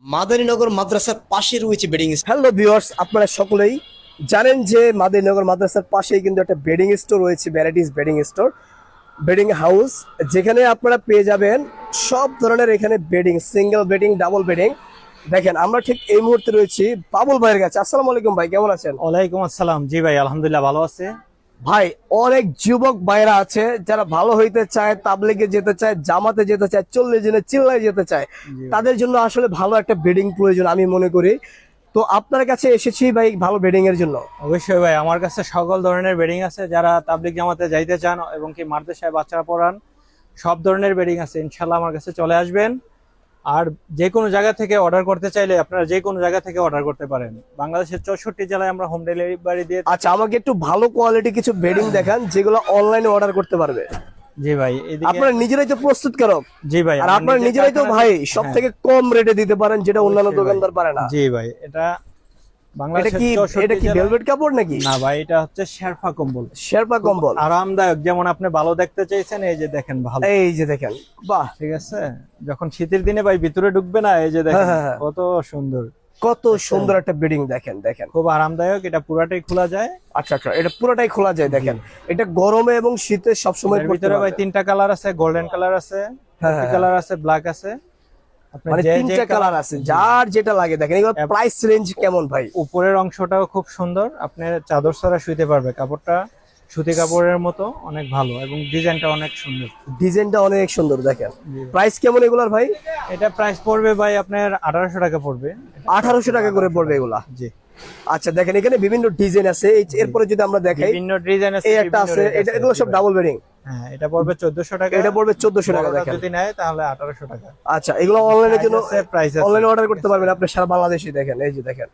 মাদারীনগর মাদ্রাসার পাশে রয়েছে বেডিং স্কুল। হ্যালো ভিউয়ার্স, আপনারা সকলেই জানেন যে মাদারীনগর মাদ্রাসার পাশেই কিন্তু একটা বেডিং স্টোর রয়েছে, varieties bedding store, bedding house, যেখানে আপনারা পেয়ে যাবেন সব ধরনের এখানে bedding, single bedding, double bedding. দেখেন আমরা ঠিক এই মুহূর্তে রয়েছি বাবুল ভাইয়ের কাছে। আসসালামু আলাইকুম ভাই, কেমন আছেন? ওয়ালাইকুম আসসালাম। জি ভাই, আলহামদুলিল্লাহ ভালো আছে। ভাই অনেক যুবক ভাইরা আছে যারা ভালো হইতে চায়, তাবলিগে যেতে চায়, জামাতে যেতে চায়, 40 দিনে চিল্লায় যেতে চায়, তাদের জন্য আসলে ভালো একটা বেডিং প্রয়োজন আমি মনে করি। তো আপনার কাছে এসেছি ভাই ভালো বেডিং এর জন্য। অবশ্যই ভাই, আমার কাছে সকল ধরনের বেডিং আছে। যারা তাবলিগ জামাতে যাইতে চান এবং কি মাদ্রাসায় বাচ্চারা পড়ান, সব ধরনের বেডিং আছে। ইনশাল্লাহ আমার কাছে চলে আসবেন। আর যে কোনো জায়গা থেকে অর্ডার করতে চাইলে আপনারা যে কোনো জায়গা থেকে অর্ডার করতে পারেন। বাংলাদেশের 64 জেলায় আমরা হোম ডেলিভারি দিয়ে। আচ্ছা, আমাকে একটু ভালো কোয়ালিটি কিছু বেডিং দেখান যেগুলো অনলাইনে অর্ডার করতে পারবে। জি ভাই, আপনারা নিজেরাই তো প্রস্তুতকারক। জি ভাই, আর আপনারা নিজেরাই তো ভাই সব থেকে কম রেটে দিতে পারেন, যেটা অন্যান্য দোকানদার পারে না। জি ভাই, এটা এটা কি ভেলভেট কাপড় নাকি? না ভাই, এটা হচ্ছে শেরপা কম্বল। শেরপা কম্বল, আরামদায়ক। যেমন আপনি ভালো দেখতে চাইছেন, এই যে দেখেন ভালো, এই যে দেখেন, বাহ, ঠিক আছে। যখন শীতের দিনে ভাই ভিতরে ঢুকবে না, এই যে দেখেন হ্যাঁ। কত সুন্দর, কত সুন্দর একটা বেডিং। দেখেন দেখেন, খুব আরামদায়ক। এটা পুরাটাই খোলা যায়। আচ্ছা আচ্ছা, এটা পুরোটাই খোলা যায়। দেখেন এটা গরমে এবং শীতে সবসময় এর ভিতরে ভাই 3টা কালার আছে, গোল্ডেন কালার আছে, কালার আছে, ব্ল্যাক আছে। আপনি মানে যে 3টা কালার আছে, যার যেটা লাগে। দেখেন এগুলো প্রাইস রেঞ্জ কেমন ভাই? উপরের অংশটাও খুব সুন্দর, আপনি চাদর ছাড়া শুইতে পারবে। কাপড়টা সুতি কাপড়ের মতো অনেক ভালো এবং ডিজাইনটা অনেক সুন্দর। ডিজাইনটা অনেক সুন্দর। দেখেন প্রাইস কেমন এগুলার ভাই? এটা প্রাইস পড়বে ভাই আপনার 1800 টাকা পড়বে। 1800 টাকা করে পড়বে এগুলা? জি। আচ্ছা দেখেন এখানে বিভিন্ন ডিজাইন আছে। এরপরে যদি আমরা দেখাই, বিভিন্ন ডিজাইন আছে, এই একটা আছে, এটা এগুলো সব ডাবল বেডিং। হ্যাঁ, এটা পড়বে 1400 টাকা। এটা পড়বে 1400 টাকা। দেখেন যদি নেয় তাহলে 1800 টাকা। আচ্ছা, এগুলো অনলাইনের জন্য প্রাইস আছে, অনলাইনে অর্ডার করতে পারবেন আপনি সারা বাংলাদেশে। দেখেন এই যে দেখেন,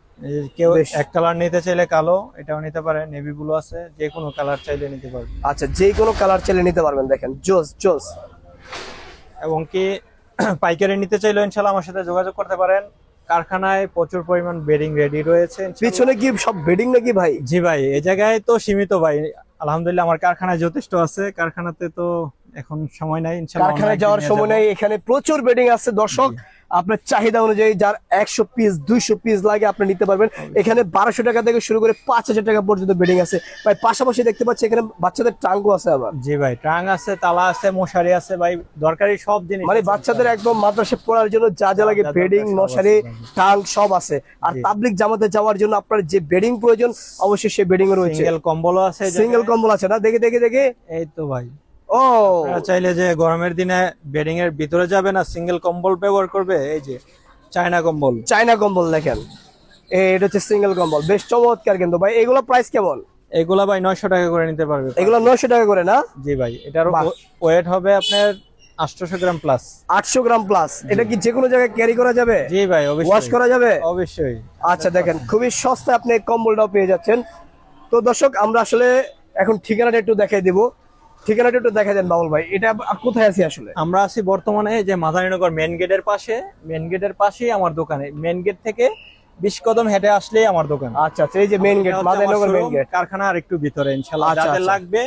কেউ এক কালার নিতে চাইলে কালো এটাও নিতে পারে, নেভি ব্লু আছে, যে কোনো কালার চাইলে নিতে পারবে। আচ্ছা যে কোনো কালার চাইলে নিতে পারবেন। দেখেন জোস জোস। এবং কি পাইকারি নিতে চাইলে ইনশাআল্লাহ আমার সাথে যোগাযোগ করতে পারেন। কারখানায় প্রচুর পরিমাণ বেডিং রেডি রয়েছে। পিছনে কি সব বেডিং নাকি ভাই? জি ভাই, এই জায়গায় তো সীমিত ভাই। আলহামদুলিল্লাহ আমার কারখানায় যথেষ্ট আছে। কারখানাতে তো এখন সময় নাই, ইনশাআল্লাহ কারখানায় যাওয়ার সময় নাই। এখানে প্রচুর বেডিং আছে দর্শক, আপনার চাহিদা অনুযায়ী যার 100 পিস 200 পিস লাগে আপনি নিতে পারবেন। এখানে 1200 টাকা থেকে শুরু করে 5000 টাকা পর্যন্ত বেডিং আছে ভাই। পাশাপাশি দেখতে পাচ্ছি এখানে বাচ্চাদের ট্রাঙ্কও আছে আবার। জি ভাই, ট্রাঙ্ক আছে, তালা আছে, মশারি আছে ভাই, দরকারি সব জিনিস মানে বাচ্চাদের একদম মাদ্রাসা পড়ার জন্য যা যা লাগে, বেডিং, মশারি, ট্রাঙ্ক সব আছে। আর তাবলিগ জামাতে যাওয়ার জন্য আপনার যে বেডিং প্রয়োজন অবশ্যই সেই বেডিং এ রয়েছে। সিঙ্গেল কম্বলও আছে। সিঙ্গেল কম্বল আছে না? দেখে দেখে দেখে, এই তো ভাই। ও চাইলে যে গরমের দিনে বেডিং এর ভিতরে যাবে না, সিঙ্গেল কম্বল ব্যবহার করবে। এই যে চায়না কম্বল, চায়না কম্বল দেখেন, এটা হচ্ছে সিঙ্গেল কম্বল, বেশ চমৎকার। কিন্তু ভাই এগুলো প্রাইস কেমন? এগুলা ভাই 900 টাকা করে নিতে পারবে। এগুলো 900 টাকা করে না? জি ভাই, এটার ওয়েট হবে আপনার 800 গ্রাম প্লাস। 800 গ্রাম প্লাস। এটা কি যে কোনো জায়গায় ক্যারি করা যাবে? জি ভাই, অবশ্যই ওয়াশ করা যাবে অবশ্যই। আচ্ছা দেখেন খুবই সস্তায় আপনি কম্বলটাও পেয়ে যাচ্ছেন। তো দর্শক আমরা আসলে এখন ঠিকানাটা একটু দেখাই দেব। ঠিকানাটা একটু দেখাই দেন বাবুল ভাই। এটা কোথায় আছি আসলে? আমরা আছি বর্তমানে যে মাদারীনগর মেন গেটের পাশে। মেন গেটের পাশেই আমার দোকানে। মেন গেট থেকে 20 কদম হেঁটে আসলেই আমার দোকান। আচ্ছা আচ্ছা, এই যে main gate, Madarinagar main gate. কারখানা আর একটু ভিতরে। ইনশাআল্লাহ আচ্ছা, যাদের আচ্ছা। লাগবে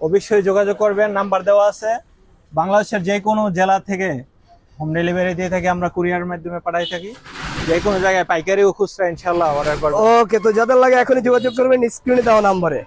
অবশ্যই যোগাযোগ করবেন, নাম্বার দেওয়া আছে। বাংলাদেশের যে কোনো জেলা থেকে হোম ডেলিভারি দিয়ে থাকি, আমরা কুরিয়ার মাধ্যমে পাঠাই থাকি। যে কোনো জায়গায় পাইকারি ও খুচরা ইনশাআল্লাহ অর্ডার করবেন। ওকে, তো যাদের লাগে এখনই যোগাযোগ করবেন স্ক্রিনে দেওয়া নম্বরে।